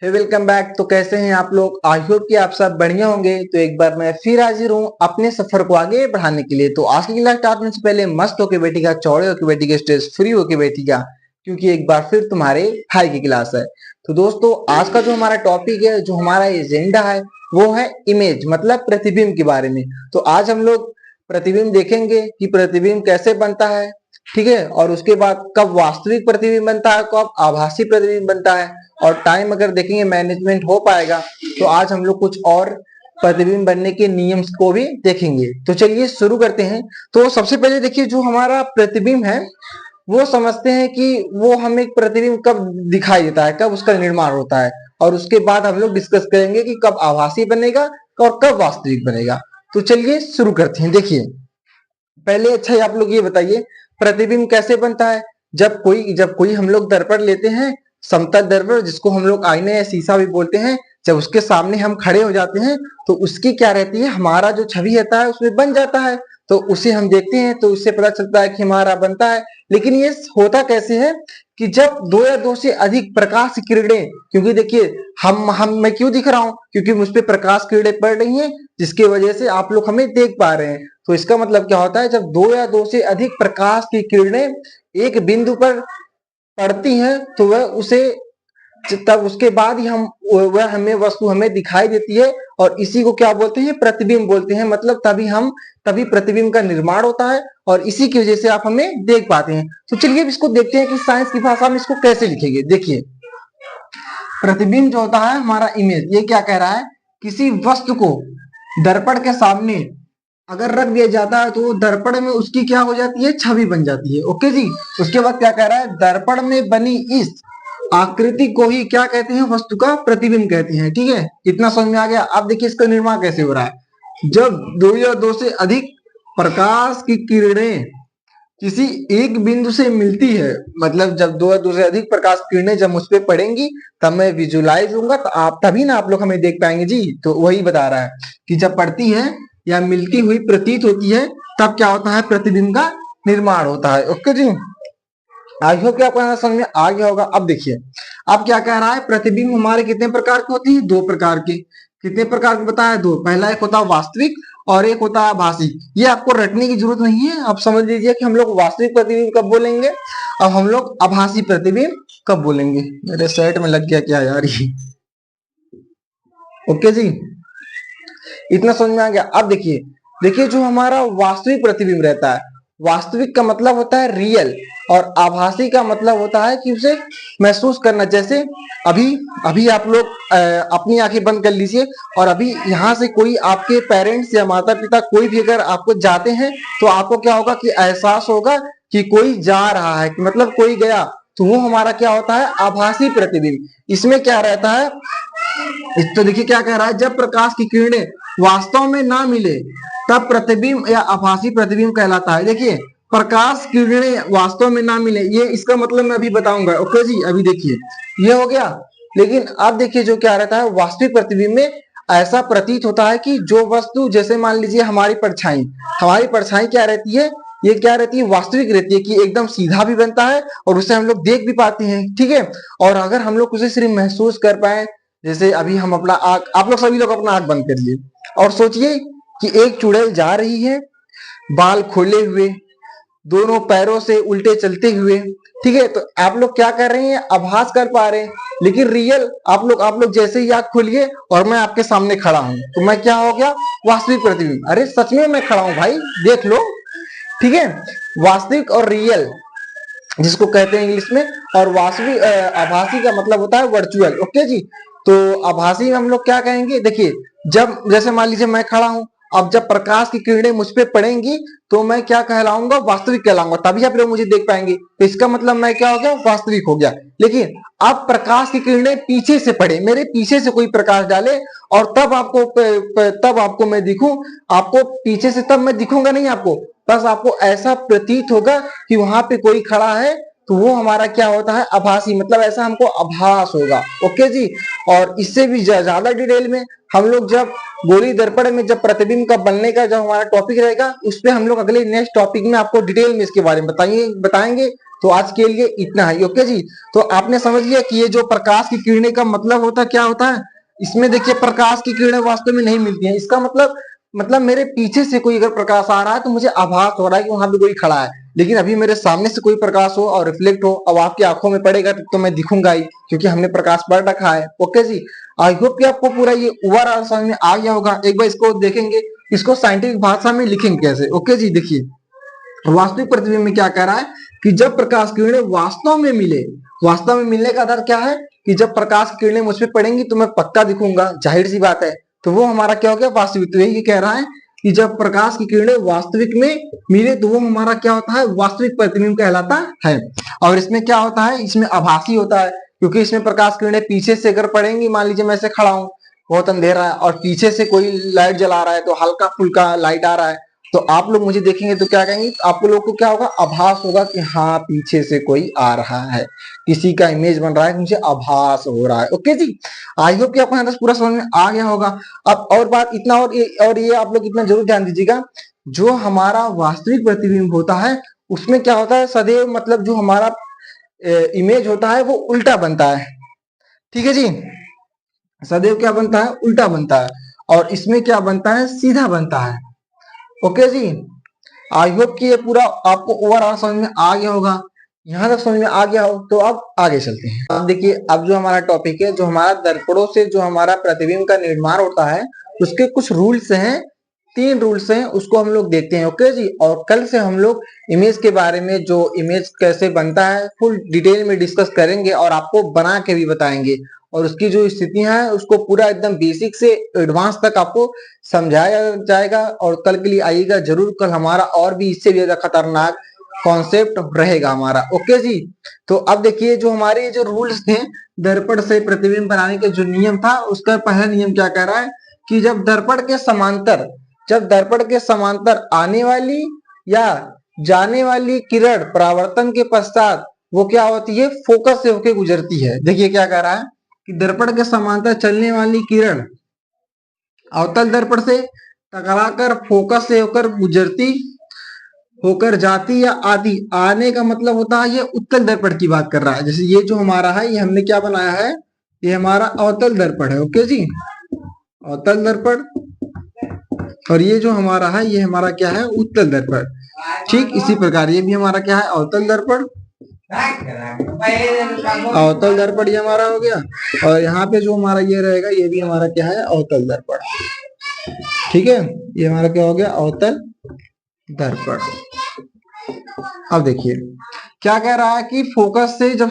हे welcome back. तो कैसे हैं आप लोग? आई होप कि आप सब बढ़िया होंगे। तो एक बार मैं फिर हाजिर हूँ अपने सफर को आगे बढ़ाने के लिए। तो आज की क्लास स्टार्ट होने से पहले मस्त होके बैठेगा, चौड़े होके बैठेगा, स्ट्रेस फ्री होके बैठेगा, क्योंकि एक बार फिर तुम्हारे भाई की क्लास है। तो दोस्तों, आज का जो हमारा टॉपिक है, जो हमारा एजेंडा है, वो है इमेज, मतलब प्रतिबिंब के बारे में। तो आज हम लोग प्रतिबिंब देखेंगे कि प्रतिबिंब कैसे बनता है, ठीक है, और उसके बाद कब वास्तविक प्रतिबिंब बनता है, कब आभासी प्रतिबिंब बनता है, और टाइम अगर देखेंगे मैनेजमेंट हो पाएगा तो आज हम लोग कुछ और प्रतिबिंब बनने के नियम को भी देखेंगे। तो चलिए शुरू करते हैं। तो सबसे पहले देखिए, जो हमारा प्रतिबिंब है वो समझते हैं कि वो हमें एक प्रतिबिंब कब दिखाई देता है, कब उसका निर्माण होता है, और उसके बाद हम लोग डिस्कस करेंगे कि कब आभासी बनेगा और कब वास्तविक बनेगा। तो चलिए शुरू करते हैं। देखिए पहले अच्छा ही आप लोग ये बताइए, प्रतिबिंब कैसे बनता है? जब कोई हम लोग दर्पण लेते हैं, समतल दर्पण जिसको हम लोग आईने या शीशा भी बोलते हैं, जब उसके सामने हम खड़े हो जाते हैं तो उसकी क्या रहती है, हमारा जो छवि रहता है उसमें बन जाता है। तो उसे हम देखते हैं तो उससे पता चलता है कि हमारा बनता है। लेकिन ये होता कैसे है कि जब दो या दो से अधिक प्रकाश की किरणें, क्योंकि देखिए हम मैं क्यों दिख रहा हूं, क्योंकि मुझ पे प्रकाश किरणें पड़ रही हैं, जिसकी वजह से आप लोग हमें देख पा रहे हैं। तो इसका मतलब क्या होता है, जब दो या दो से अधिक प्रकाश की किरणें एक बिंदु पर पड़ती हैं तो वह उसे तब उसके बाद ही हम वह हमें वस्तु हमें दिखाई देती है, और इसी को क्या बोलते हैं, प्रतिबिंब बोलते हैं। मतलब तभी प्रतिबिंब का निर्माण होता है, और इसी की वजह से आप हमें देख पाते हैं। तो चलिए इसको देखते हैं कि साइंस की भाषा में इसको कैसे लिखेंगे। देखिए प्रतिबिंब जो होता है हमारा इमेज, ये क्या कह रहा है, किसी वस्तु को दर्पण के सामने अगर रख दिया जाता है तो वो दर्पण में उसकी क्या हो जाती है, छवि बन जाती है। ओके जी। उसके बाद क्या कह रहा है, दर्पण में बनी इस आकृति को ही क्या कहते हैं, वस्तु का प्रतिबिंब कहते हैं। ठीक है, इतना समझ में आ गया। अब देखिए इसका निर्माण कैसे हो रहा है। जब दो या दो से अधिक प्रकाश की किरणें किसी एक बिंदु से मिलती है, मतलब जब दो या दो से अधिक प्रकाश किरणें जब मुझ पे पड़ेंगी तब मैं विजुलाइज होऊंगा, तो आप तभी ना आप लोग हमें देख पाएंगे जी। तो वही बता रहा है कि जब पड़ती है या मिलती हुई प्रतीत होती है तब क्या होता है, प्रतिबिंब का निर्माण होता है। ओके जी, आई होप कि आपको समझ में आ गया होगा। अब देखिए अब क्या कह रहा है, प्रतिबिंब हमारे कितने प्रकार के होते हैं, दो प्रकार के। कितने प्रकार के बताया, दो। पहला एक होता है वास्तविक और एक होता है आभासी। ये आपको रटने की जरूरत नहीं है, आप समझ लीजिए कि हम लोग वास्तविक प्रतिबिंब कब बोलेंगे, अब हम लोग आभासी प्रतिबिंब कब बोलेंगे। मेरे सेट में लग गया क्या यार ये। ओके जी, इतना समझ में आ गया। अब देखिए देखिए जो हमारा वास्तविक प्रतिबिंब रहता है, वास्तविक का मतलब होता है रियल, और आभासी का मतलब होता है कि उसे महसूस करना। जैसे अभी अभी आप लोग अपनी आंखें बंद कर लीजिए, और अभी यहाँ से कोई आपके पेरेंट्स या माता पिता कोई भी अगर आपको जाते हैं तो आपको क्या होगा कि एहसास होगा कि कोई जा रहा है, मतलब कोई गया। तो वो हमारा क्या होता है, आभासी प्रतिबिंब। इसमें क्या रहता है, तो देखिए क्या कह रहा है, जब प्रकाश की किरणें वास्तव में ना मिले तब प्रतिबिंब या आभासी प्रतिबिंब कहलाता है। देखिए प्रकाश किरणें वास्तव में ना मिले, ये इसका मतलब मैं अभी बताऊंगा। ओके जी, अभी देखिए ये हो गया। लेकिन अब देखिए जो क्या रहता है, वास्तविक प्रतिबिंब में ऐसा प्रतीत होता है कि जो वस्तु, जैसे मान लीजिए हमारी परछाई क्या रहती है, ये क्या रहती है, वास्तविक रहती है, कि एकदम सीधा भी बनता है और उसे हम लोग देख भी पाते हैं। ठीक है, और अगर हम लोग उसे सिर्फ महसूस कर पाए, जैसे अभी हम अपना आंख, आप लोग सभी लोग अपना आंख बंद करिए और सोचिए कि एक चुड़ैल जा रही है, बाल खोले हुए, दोनों पैरों से उल्टे चलते हुए। ठीक है, तो आप लोग क्या कर रहे हैं, आभास कर पा रहे हैं। लेकिन रियल आप लोग जैसे ही आंख खोलिए और मैं आपके सामने खड़ा हूं, तो मैं क्या हो गया, वास्तविक प्रतिबिंब। अरे सच में मैं खड़ा हूं भाई, देख लो। ठीक है, वास्तविक और रियल जिसको कहते हैं इंग्लिश में, और वास्तविक आभासी का मतलब होता है वर्चुअल। ओके जी। तो आभासी में हम लोग क्या कहेंगे, देखिए जब जैसे मान लीजिए मैं खड़ा हूं, अब जब प्रकाश की किरणें मुझ पे पड़ेंगी तो मैं क्या कहलाऊंगा, वास्तविक कहलाऊंगा, तभी आप लोग मुझे देख पाएंगे। तो इसका मतलब मैं क्या हो गया, वास्तविक हो गया। लेकिन अब प्रकाश की किरणें पीछे से पड़े, मेरे पीछे से कोई प्रकाश डाले, और तब आपको मैं दिखूं, आपको पीछे से तब मैं दिखूंगा नहीं आपको, बस आपको ऐसा प्रतीत होगा कि वहां पे कोई खड़ा है, तो वो हमारा क्या होता है, आभासी, मतलब ऐसा हमको आभास होगा। ओके जी। और इससे भी ज्यादा डिटेल में हम लोग जब गोली दर्पण में जब प्रतिबिंब का बनने का जब हमारा टॉपिक रहेगा, उस पर हम लोग अगले नेक्स्ट टॉपिक में आपको डिटेल में इसके बारे में बताएंगे। तो आज के लिए इतना है। ओके जी। तो आपने समझ लिया कि ये जो प्रकाश की किरणें का मतलब होता क्या होता है। इसमें देखिए प्रकाश की किरणें वास्तव में नहीं मिलती हैं। इसका मतलब मेरे पीछे से कोई अगर प्रकाश आ रहा है तो मुझे आभास हो रहा है कि वहां पे कोई खड़ा है, लेकिन अभी मेरे सामने से कोई प्रकाश हो और रिफ्लेक्ट हो, अब आपकी आंखों में पड़ेगा तो मैं दिखूंगा ही, क्योंकि हमने प्रकाश पढ़ रखा है। Okay ji. आई होप कि आपको पूरा ये ओवरऑल समझ में आ गया होगा। एक बार इसको देखेंगे, इसको साइंटिफिक भाषा में लिखेंगे कैसे। ओके जी। देखिए वास्तविक प्रतिबिंब में क्या कह रहा है कि जब प्रकाश किरणें वास्तव में मिले, वास्तव में मिलने का आधार क्या है कि जब प्रकाश किरणें मुझ पर पड़ेंगी तो मैं पक्का दिखूंगा, जाहिर सी बात है। तो वो हमारा क्या हो गया, वास्तविक। तो यही कह रहा है कि जब प्रकाश की किरणें वास्तविक में मिले तो वो हमारा क्या होता है, वास्तविक प्रतिबिंब कहलाता है। और इसमें क्या होता है, इसमें आभासी होता है, क्योंकि इसमें प्रकाश किरणें पीछे से अगर पड़ेंगी, मान लीजिए मैं ऐसे खड़ा हूं, बहुत अंधेरा है और पीछे से कोई लाइट जला रहा है तो हल्का फुल्का लाइट आ रहा है, तो आप लोग मुझे देखेंगे तो क्या कहेंगे, आपको लोग को क्या होगा, आभास होगा कि हाँ पीछे से कोई आ रहा है, किसी का इमेज बन रहा है, मुझे आभास हो रहा है। Okay ji. आई होप कि आपको यहाँ तक पूरा समझ में आ गया होगा। अब और बात इतना, और ये आप लोग इतना जरूर ध्यान दीजिएगा, जो हमारा वास्तविक प्रतिबिंब होता है उसमें क्या होता है, सदैव मतलब जो हमारा इमेज होता है वो उल्टा बनता है। ठीक है जी। सदैव क्या बनता है, उल्टा बनता है। और इसमें क्या बनता है, सीधा बनता है। Okay ji. आई होप कि ये पूरा आपको ओवरऑल समझ में आ गया होगा। यहां तक समझ में आ गया हो तो अब आगे चलते हैं। अब देखिए, अब जो हमारा टॉपिक है, जो हमारा दर्पणों से जो हमारा प्रतिबिंब का निर्माण होता है उसके कुछ रूल्स हैं, 3 रूल्स हैं, उसको हम लोग देखते हैं। ओके जी। और कल से हम लोग इमेज के बारे में, जो इमेज कैसे बनता है फुल डिटेल में डिस्कस करेंगे और आपको बना के भी बताएंगे, और उसकी जो स्थितियां हैं उसको पूरा एकदम बेसिक से एडवांस तक आपको समझाया जाएगा। और कल के लिए आइएगा जरूर, कल हमारा और भी इससे भी ज्यादा खतरनाक कॉन्सेप्ट रहेगा हमारा। ओके जी। तो अब देखिए, जो हमारे जो रूल्स थे दर्पण से प्रतिबिंब बनाने के जो नियम था, उसका पहला नियम क्या कह रहा है कि जब दर्पण के समांतर आने वाली या जाने वाली किरण परावर्तन के पश्चात वो क्या होती है, फोकस से होकर गुजरती है। देखिए क्या कह रहा है कि दर्पण के समांतर चलने वाली किरण अवतल दर्पण से टकराकर फोकस से होकर गुजरती, होकर जाती या आती, आने का मतलब होता है ये उत्तल दर्पण की बात कर रहा है। जैसे ये जो हमारा है, ये हमने क्या बनाया है, ये हमारा अवतल दर्पण है। ओके जी, अवतल दर्पण। और ये जो हमारा है, ये हमारा क्या है, उत्तल दर्पण। ठीक इसी प्रकार ये भी हमारा क्या है, अवतल दर्पण। अवतल दर्पण ये हमारा हो गया, और यहाँ पे जो हमारा ये रहेगा, ये भी हमारा क्या है, अवतल दर्पण। ठीक है, ये हमारा क्या हो गया, अवतल दर्पण। अब देखिए क्या कह रहा है कि फोकस से जब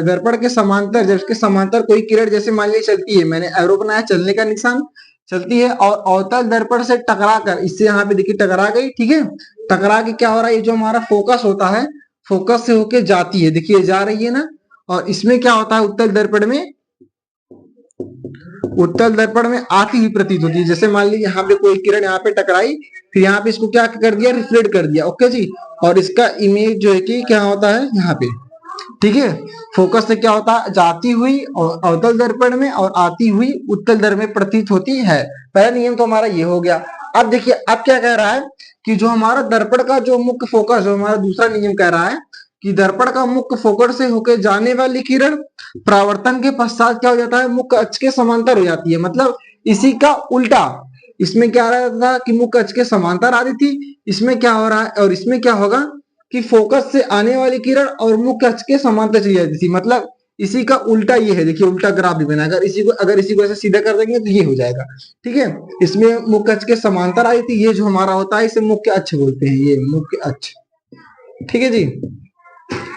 दर्पण के समांतर, जब इसके समांतर कोई किरण जैसे मान लीजिए चलती है, मैंने एरो बनाया चलने का निशान, चलती है और अवतल दर्पण से टकरा कर, इससे यहाँ पे देखिए टकरा गई। ठीक है, टकरा के क्या हो रहा है, ये जो हमारा फोकस होता है, फोकस से होके जाती है, देखिए जा रही है ना। और इसमें क्या होता है, उत्तल दर्पण में आती हुई प्रतीत होती है। जैसे मान लीजिए यहाँ पे कोई किरण यहाँ पे टकराई, फिर यहाँ पे इसको क्या कर दिया, रिफ्लेक्ट कर दिया। ओके जी। और इसका इमेज जो है कि क्या होता है यहाँ पे, ठीक है, फोकस से क्या होता है, जाती हुई और अवतल दर्पण में और आती हुई उत्तल दर्पण में प्रतीत होती है। पहला नियम तो हमारा ये हो गया। अब देखिए अब क्या कह रहा है कि जो हमारा दर्पण का जो मुख्य फोकस, जो हमारा दूसरा नियम कह रहा है कि दर्पण का मुख्य फोकस से होकर जाने वाली किरण परावर्तन के पश्चात क्या हो जाता है, मुख्य अक्ष के समांतर हो जाती है। मतलब इसी का उल्टा, इसमें क्या रहा था कि मुख्य अक्ष के समांतर आ रही थी, इसमें क्या हो रहा है, और इसमें क्या होगा कि फोकस से आने वाली किरण और मुख्य अक्ष के समांतर चली जाती थी। मतलब इसी का उल्टा ये है, देखिए उल्टा ग्राफ भी बना, अगर इसी को ऐसे सीधा कर देंगे तो ये हो जाएगा। ठीक है, इसमें मुख्य अक्ष के समांतर आई थी, ये जो हमारा होता है इसे मुख्य अक्ष बोलते हैं, ये मुख्य अक्ष। ठीक है जी,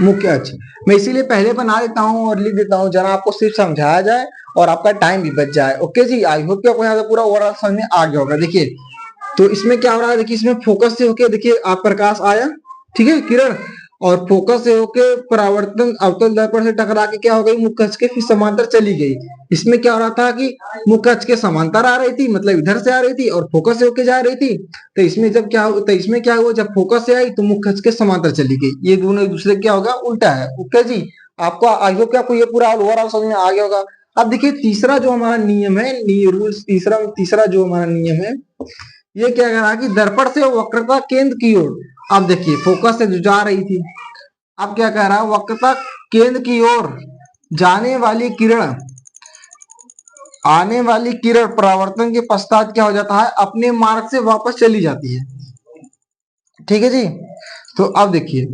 मुख्य अक्ष। मैं इसीलिए पहले बना देता हूँ और लिख देता हूँ, जरा आपको सिर्फ समझाया जाए और आपका टाइम भी बच जाए। ओके जी, आई होप कि आपको यहाँ से पूरा ओवरऑल समझ में आ गया होगा। देखिए तो इसमें क्या हो रहा है, देखिए इसमें फोकस से होके देखिए आप प्रकाश आया, ठीक है, किरण, और फोकस से होके परावर्तन अवतल दर्पण से टकरा के क्या हो गई, मुख्य अक्ष के फिर समांतर चली गई। इसमें क्या हो रहा था कि मुख्य अक्ष के समांतर आ रही थी, मतलब इधर से आ रही थी, और फोकस से होके जा रही थी। तो इसमें क्या हुआ, जब फोकस से आई तो मुख्य अक्ष के समांतर चली गई। ये दोनों एक दूसरे क्या होगा, उल्टा है। ओके जी, आपको आई होप कि आपको ये पूरा ओवरऑल समझ में आ गया होगा। अब देखिए तीसरा जो हमारा नियम है, रूल्स तीसरा जो हमारा नियम है, ये क्या कह रहा है कि दर्पण से वक्रता केंद्र की ओर। अब देखिए फोकस से जो जा रही थी, अब क्या कह रहा है, वक्रता केंद्र की ओर जाने वाली किरण, आने वाली किरण परावर्तन के पश्चात क्या हो जाता है, अपने मार्ग से वापस चली जाती है। ठीक है जी। तो अब देखिए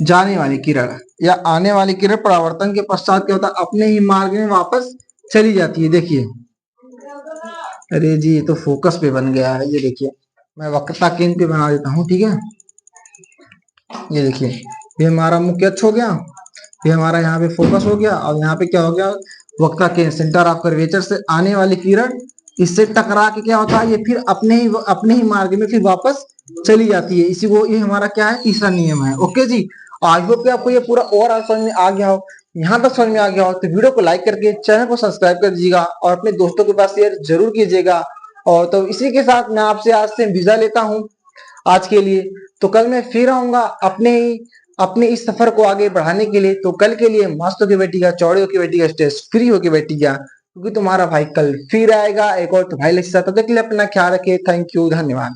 जाने वाली किरण या आने वाली किरण परावर्तन के पश्चात क्या होता है, अपने ही मार्ग में वापस चली जाती है। देखिए, अरे जी ये तो फोकस पे बन गया है। ये देखिए मैं वक्रता केंद्र पे बना देता हूँ, ठीक है। ये देखिए ये हमारा मुख्य अक्ष हो गया, ये हमारा यहाँ पे फोकस हो गया, और यहाँ पे क्या हो गया, वक्रता केंद्र सेंटर ऑफ कर्वेचर से आने वाली किरण इससे टकरा के क्या होता है, ये फिर अपने ही मार्ग में फिर वापस चली जाती है। इसी को ये हमारा क्या है, तीसरा नियम है। ओके जी, आई होप कि आपको ये पूरा ओवरऑल समझ में आ गया हो। यहाँ तक समझ में आ गया हो तो वीडियो को लाइक करके चैनल को सब्सक्राइब कर दीजिएगा और अपने दोस्तों के पास शेयर जरूर कीजिएगा। और तो इसी के साथ मैं आपसे आज से विदा लेता हूँ आज के लिए। तो कल मैं फिर आऊंगा अपने इस सफर को आगे बढ़ाने के लिए। तो कल के लिए मस्त होके बैठिएगा, चौड़े होके बैठिएगा, स्ट्रेस फ्री होके बैठिएगा, क्योंकि तुम्हारा भाई कल फिर आएगा एक और तो भाई के साथ। तब तक के लिए अपना ख्याल रखिए। थैंक यू, धन्यवाद।